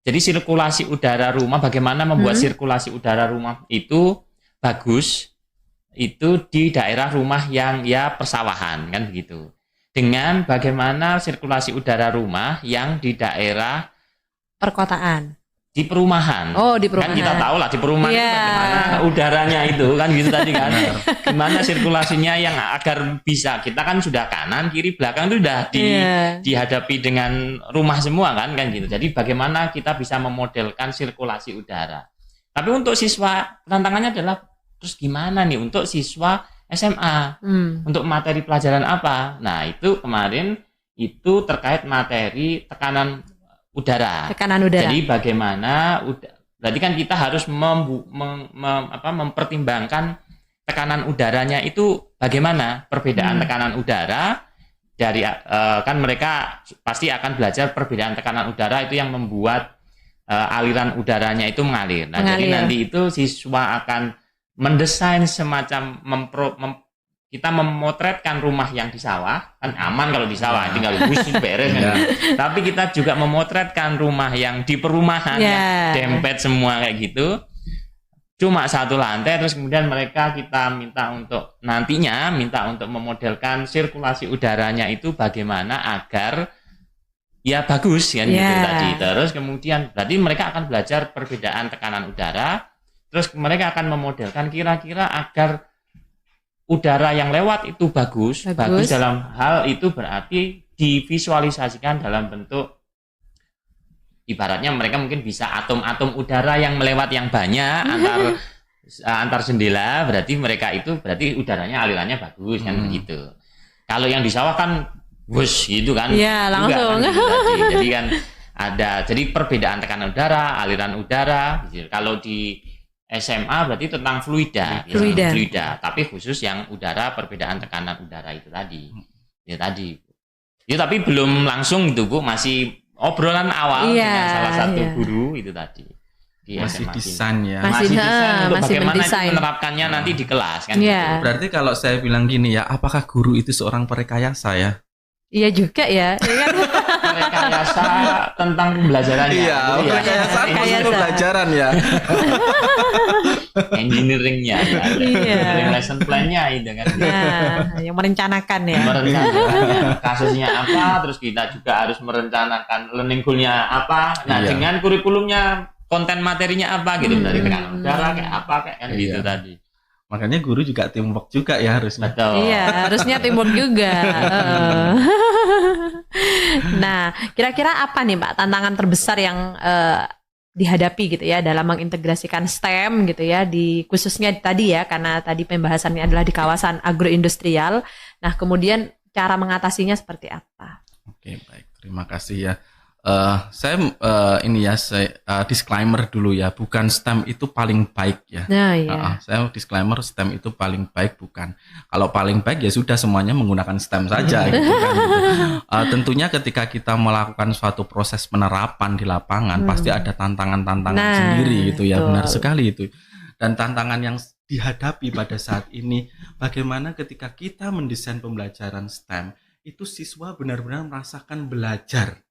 Jadi sirkulasi udara rumah, bagaimana membuat sirkulasi udara rumah itu bagus itu di daerah rumah yang ya persawahan kan begitu. Dengan bagaimana sirkulasi udara rumah yang di daerah perkotaan. di perumahan. Oh, di perumahan. Kan kita tahu lah di perumahan bagaimana udaranya itu kan gitu tadi kan. Gimana sirkulasinya yang agar bisa, kita kan sudah kanan, kiri, belakang itu sudah dihadapi dengan rumah semua kan gitu. Jadi bagaimana kita bisa memodelkan sirkulasi udara. Tapi untuk siswa tantangannya adalah terus gimana nih untuk siswa SMA? Untuk materi pelajaran apa? Nah, itu kemarin itu terkait materi tekanan udara. Jadi bagaimana berarti kan kita harus mempertimbangkan tekanan udaranya itu bagaimana perbedaan tekanan udara dari kan mereka pasti akan belajar perbedaan tekanan udara itu yang membuat aliran udaranya itu mengalir. Nah, jadi nanti itu siswa akan mendesain semacam kita memotretkan rumah yang di sawah, kan aman kalau di sawah, tinggal busuk beres kan. Tapi kita juga memotretkan rumah yang di perumahan, yang dempet semua kayak gitu. Cuma satu lantai, terus kemudian kita minta untuk memodelkan sirkulasi udaranya itu bagaimana agar ya bagus kan gitu tadi. Terus kemudian berarti mereka akan belajar perbedaan tekanan udara, terus mereka akan memodelkan kira-kira agar udara yang lewat itu bagus dalam hal itu berarti divisualisasikan dalam bentuk ibaratnya mereka mungkin bisa atom-atom udara yang melewat yang banyak antar jendela, berarti mereka itu berarti udaranya alirannya bagus kan begitu. Kalau yang di sawah kan bus gitu kan. Iya, langsung. Kan, gitu, jadi kan jadi perbedaan tekanan udara, aliran udara gitu. Kalau di SMA berarti tentang fluida, tapi khusus yang udara, perbedaan tekanan udara itu tadi. Ya tapi belum langsung gitu Bu, masih obrolan awal dengan salah satu guru itu tadi. Di masih SMA desain ya. Masih desain untuk bagaimana itu menerapkannya nanti di kelas kan. Gitu. Berarti kalau saya bilang gini ya, apakah guru itu seorang perekayasa ya? Iya juga ya. Rekayasa tentang pembelajaran. Iya, rekayasa pembelajaran ya. Engineeringnya ya. Engineering lesson plan-nya itu kan. Yang merencanakan ya. Kasusnya apa, terus kita juga harus merencanakan learning goal-nya apa. Nah, dengan kurikulumnya, konten materinya apa gitu. Dari tekanan udara kayak apa kayak gitu tadi. Makanya guru juga teamwork juga ya harusnya. Betul. Iya, harusnya teamwork juga. Nah, kira-kira apa nih Pak tantangan terbesar yang dihadapi gitu ya dalam mengintegrasikan STEM gitu ya di khususnya tadi ya karena tadi pembahasannya adalah di kawasan agroindustrial. Nah, kemudian cara mengatasinya seperti apa? Oke, baik. Terima kasih ya. Saya disclaimer dulu ya, bukan STEM itu paling baik ya. Nah, iya. Saya disclaimer STEM itu paling baik bukan. Kalau paling baik ya sudah semuanya menggunakan STEM saja gitu kan. Tentunya ketika kita melakukan suatu proses penerapan di lapangan pasti ada tantangan-tantangan sendiri gitu ya. Benar sekali itu. Dan tantangan yang dihadapi pada saat ini bagaimana ketika kita mendesain pembelajaran STEM itu siswa benar-benar merasakan belajar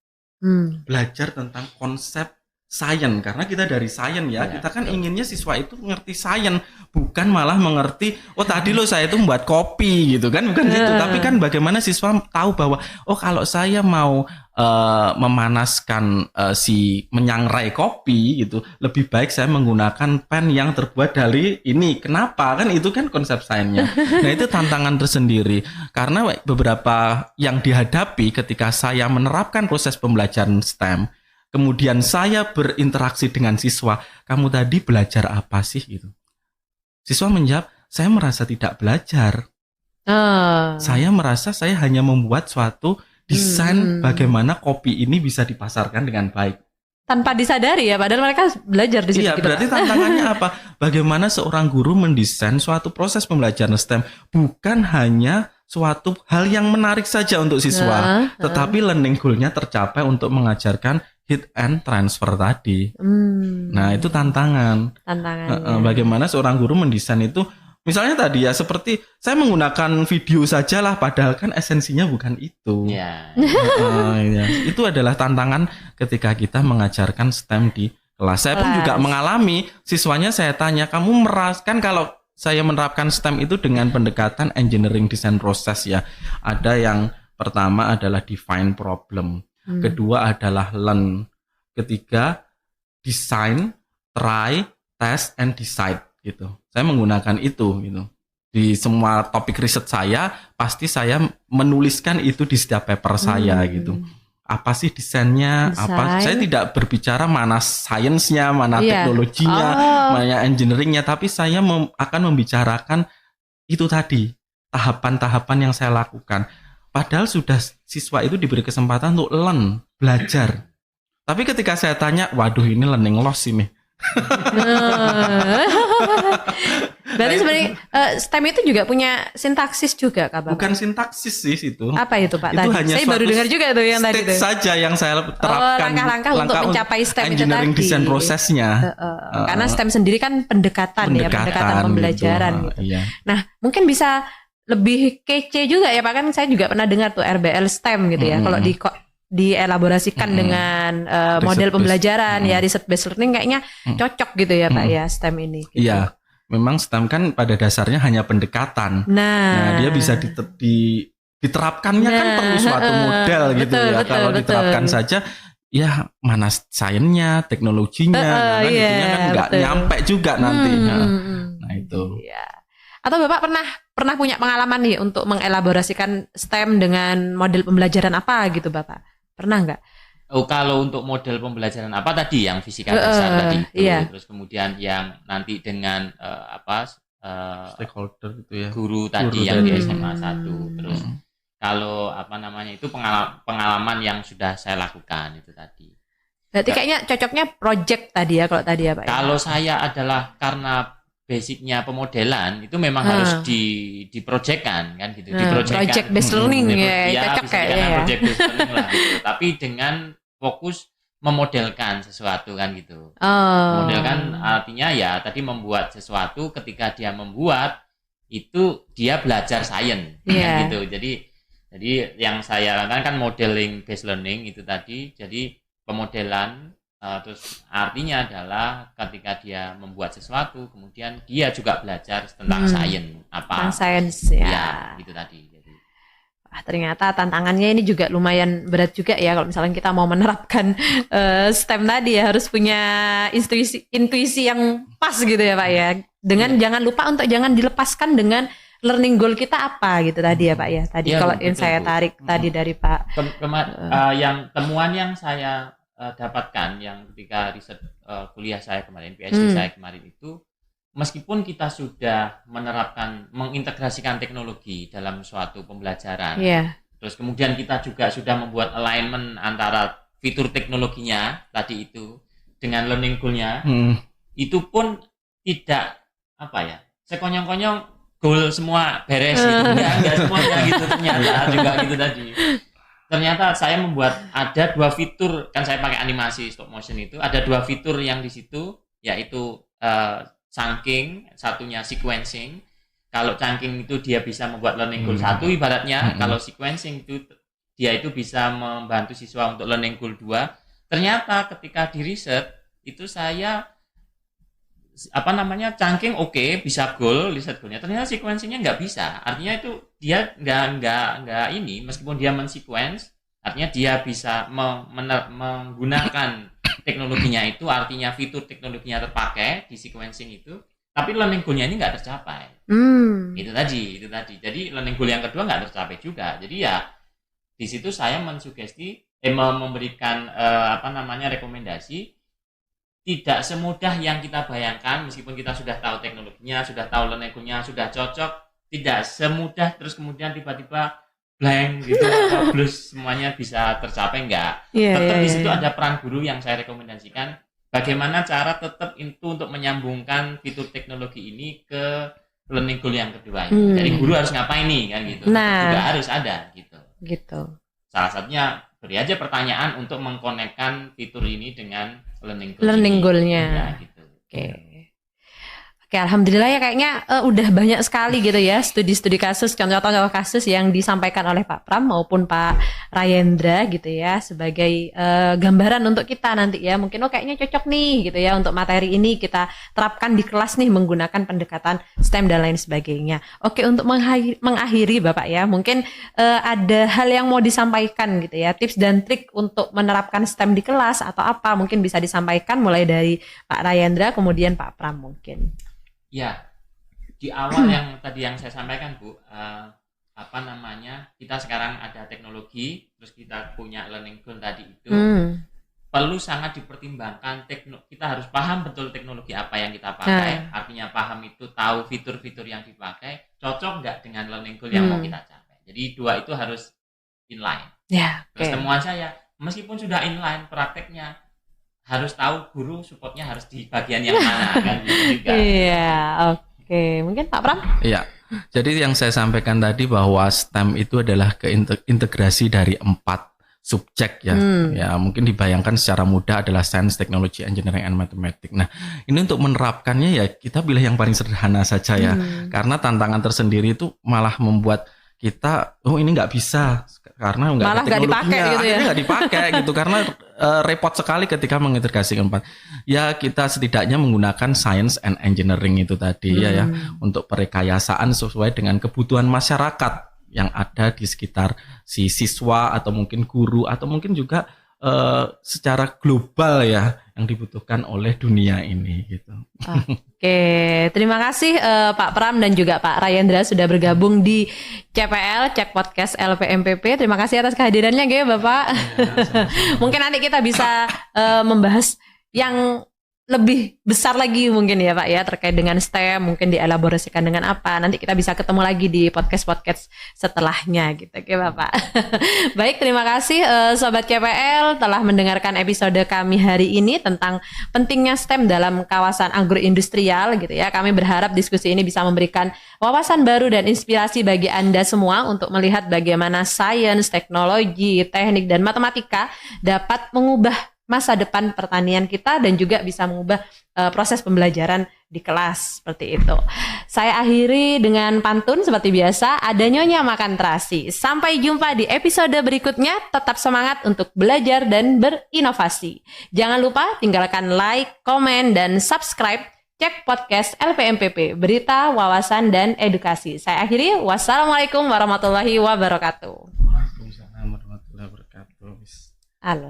tentang konsep sains karena kita dari sains kita kan inginnya siswa itu ngerti sains bukan malah mengerti tadi saya itu membuat kopi gitu kan bukan gitu tapi kan bagaimana siswa tahu bahwa kalau saya mau memanaskan menyangrai kopi gitu lebih baik saya menggunakan pen yang terbuat dari ini kenapa kan itu kan konsep sainsnya. Nah itu tantangan tersendiri karena beberapa yang dihadapi ketika saya menerapkan proses pembelajaran STEM kemudian saya berinteraksi dengan siswa kamu tadi belajar apa sih gitu siswa menjawab saya merasa tidak belajar saya merasa saya hanya membuat suatu desain bagaimana kopi ini bisa dipasarkan dengan baik. Tanpa disadari ya, padahal mereka belajar di situ. Iya, berarti tantangannya apa? Bagaimana seorang guru mendesain suatu proses pembelajaran STEM bukan hanya suatu hal yang menarik saja untuk siswa, tetapi learning goal-nya tercapai untuk mengajarkan hit and transfer tadi. Nah, itu tantangan. Bagaimana seorang guru mendesain itu misalnya tadi ya seperti saya menggunakan video saja lah padahal kan esensinya bukan itu. Itu adalah tantangan ketika kita mengajarkan STEM di kelas. Saya pun juga mengalami siswanya saya tanya kamu merasakan kalau saya menerapkan STEM itu dengan pendekatan engineering design process ya. Ada yang pertama adalah define problem, kedua adalah learn, ketiga design, try, test, and decide gitu. Saya menggunakan itu gitu. Di semua topik riset saya pasti saya menuliskan itu di setiap paper saya gitu. Apa sih desainnya? Apa? Saya tidak berbicara mana sainsnya, mana teknologinya, mana engineeringnya, tapi saya akan membicarakan itu tadi tahapan-tahapan yang saya lakukan. Padahal sudah siswa itu diberi kesempatan untuk belajar. Tapi ketika saya tanya, waduh ini learning loss sih, Berarti sebenarnya STEM itu juga punya sintaksis juga, Kak Bapak? Bukan sintaksis sih itu. Apa itu, Pak? Itu tadi hanya saya baru dengar juga tuh yang tadi itu. Saja yang saya terapkan. Langkah-langkah untuk mencapai STEM itu tadi. Engineering design prosesnya. Karena STEM sendiri kan pendekatan pembelajaran gitu. Iya. Nah, mungkin bisa lebih kece juga ya Pak, kan saya juga pernah dengar tuh RBL STEM gitu ya. Kalau dielaborasikan dengan model pembelajaran ya, research based learning kayaknya cocok gitu ya Pak ya STEM ini gitu. Iya, memang STEM kan pada dasarnya hanya pendekatan. Nah dia bisa diterapkannya kan perlu suatu model gitu ya. Kalau diterapkan saja ya mana sainsnya, teknologinya, intinya kan nggak nyampe juga nanti. Nah itu. Iya. Atau Bapak pernah punya pengalaman nih untuk mengelaborasikan STEM dengan model pembelajaran apa gitu Bapak? Pernah nggak? Oh, kalau untuk model pembelajaran apa tadi yang fisika dasar tadi itu, terus kemudian yang nanti dengan stakeholder gitu ya. Guru tadi yang di SMA 1. Terus kalau itu pengalaman yang sudah saya lakukan itu tadi. Berarti kayaknya cocoknya project tadi ya kalau tadi ya Pak. Kalau saya adalah karena basicnya pemodelan itu memang harus diprojekkan kan gitu, project based learning cocok kayaknya project based learning lah gitu. Tapi dengan fokus memodelkan sesuatu kan gitu. Memodelkan artinya ya tadi membuat sesuatu, ketika dia membuat itu dia belajar sains kan gitu. Jadi yang saya lakukan kan modeling based learning itu tadi. Jadi pemodelan terus artinya adalah ketika dia membuat sesuatu, kemudian dia juga belajar tentang sains tentang sains ya gitu tadi. Jadi ternyata tantangannya ini juga lumayan berat juga ya kalau misalnya kita mau menerapkan STEM tadi ya, harus punya intuisi yang pas gitu ya Pak ya. Dengan jangan lupa untuk jangan dilepaskan dengan learning goal kita apa gitu tadi ya Pak ya. Tadi kalau yang saya tarik tadi dari Pak yang temuan yang saya dapatkan yang ketika riset kuliah saya kemarin, PhD saya kemarin itu, meskipun kita sudah mengintegrasikan teknologi dalam suatu pembelajaran, terus kemudian kita juga sudah membuat alignment antara fitur teknologinya tadi itu dengan learning goal-nya, itu pun tidak sekonyong-konyong goal semua beres gitu, enggak semuanya gitu ternyata juga gitu tadi. Ternyata saya membuat ada 2 fitur, kan saya pakai animasi stop motion itu, ada 2 fitur yang di situ, yaitu chunking, satunya sequencing. Kalau chunking itu dia bisa membuat learning goal 1 ibaratnya, kalau sequencing itu dia itu bisa membantu siswa untuk learning goal 2. Ternyata ketika di riset itu saya chunking bisa goal, riset goalnya. Ternyata sequencingnya nggak bisa. Artinya itu dia nggak ini, meskipun dia men-sequence, artinya dia bisa menggunakan teknologinya itu, artinya fitur teknologinya terpakai di sequencing itu, tapi learning goal-nya ini nggak tercapai. Itu tadi. Jadi learning goal yang kedua nggak tercapai juga. Jadi ya di situ saya memberikan rekomendasi. Tidak semudah yang kita bayangkan, meskipun kita sudah tahu teknologinya, sudah tahu learning goal-nya, sudah cocok, tidak semudah terus kemudian tiba-tiba blank gitu atau blues semuanya bisa tercapai, enggak. Tetap di situ ada peran guru yang saya rekomendasikan, bagaimana cara tetap itu untuk menyambungkan fitur teknologi ini ke learning goal yang kedua. Jadi guru harus ngapain nih kan gitu. Juga harus ada gitu. Salah satunya beri aja pertanyaan untuk mengkonekkan fitur ini dengan learning goal-nya. Ya, gitu. Oke, alhamdulillah ya kayaknya udah banyak sekali gitu ya studi-studi kasus, contoh-contoh kasus yang disampaikan oleh Pak Pram maupun Pak Rayendra gitu ya sebagai gambaran untuk kita nanti ya. Mungkin kayaknya cocok nih gitu ya untuk materi ini kita terapkan di kelas nih menggunakan pendekatan STEM dan lain sebagainya. Oke, untuk mengakhiri Bapak ya, mungkin ada hal yang mau disampaikan gitu ya, tips dan trik untuk menerapkan STEM di kelas atau apa mungkin bisa disampaikan mulai dari Pak Rayendra kemudian Pak Pram mungkin. Ya, di awal yang saya sampaikan Bu, kita sekarang ada teknologi, terus kita punya learning goal tadi itu, perlu sangat dipertimbangkan. Kita harus paham betul teknologi apa yang kita pakai, artinya paham itu tahu fitur-fitur yang dipakai, cocok nggak dengan learning goal yang mau kita capai. Jadi dua itu harus inline. Terus temuan saya, meskipun sudah inline, prakteknya harus tahu guru supportnya harus di bagian yang mana kan gitu juga. Iya, oke. Mungkin Pak Pram? Iya. Jadi yang saya sampaikan tadi bahwa STEM itu adalah integrasi dari 4 subjek ya. Ya, mungkin dibayangkan secara mudah adalah Science, Technology, Engineering, and Mathematics. Nah, ini untuk menerapkannya ya kita pilih yang paling sederhana saja ya. Karena tantangan tersendiri itu malah membuat kita ini nggak bisa karena nggak ada teknologinya, gitu ya? Akhirnya nggak dipakai gitu karena repot sekali ketika mengintegrasikan 4. Ya kita setidaknya menggunakan Science and Engineering itu tadi ya untuk perekayasaan sesuai dengan kebutuhan masyarakat yang ada di sekitar si siswa atau mungkin guru atau mungkin juga secara global ya yang dibutuhkan oleh dunia ini gitu. Oke, terima kasih Pak Pram dan juga Pak Rayendra sudah bergabung di CPL Cek Podcast LPMPP. Terima kasih atas kehadirannya ya Bapak. Mungkin nanti kita bisa membahas yang lebih besar lagi mungkin ya Pak ya terkait dengan STEM, mungkin dielaborasikan dengan apa. Nanti kita bisa ketemu lagi di podcast-podcast setelahnya gitu. Oke Bapak. Baik, terima kasih Sobat KPL telah mendengarkan episode kami hari ini tentang pentingnya STEM dalam kawasan agroindustrial gitu ya. Kami berharap diskusi ini bisa memberikan wawasan baru dan inspirasi bagi Anda semua untuk melihat bagaimana sains, teknologi, teknik, dan matematika dapat mengubah masa depan pertanian kita dan juga bisa mengubah proses pembelajaran di kelas seperti itu. Saya akhiri dengan pantun seperti biasa, ada nyonya makan terasi. Sampai jumpa di episode berikutnya, tetap semangat untuk belajar dan berinovasi. Jangan lupa tinggalkan like, komen, dan subscribe Cek Podcast LPMPP, berita, wawasan, dan edukasi. Saya akhiri, wassalamualaikum warahmatullahi wabarakatuh. Waalaikumsalam warahmatullahi wabarakatuh. Halo.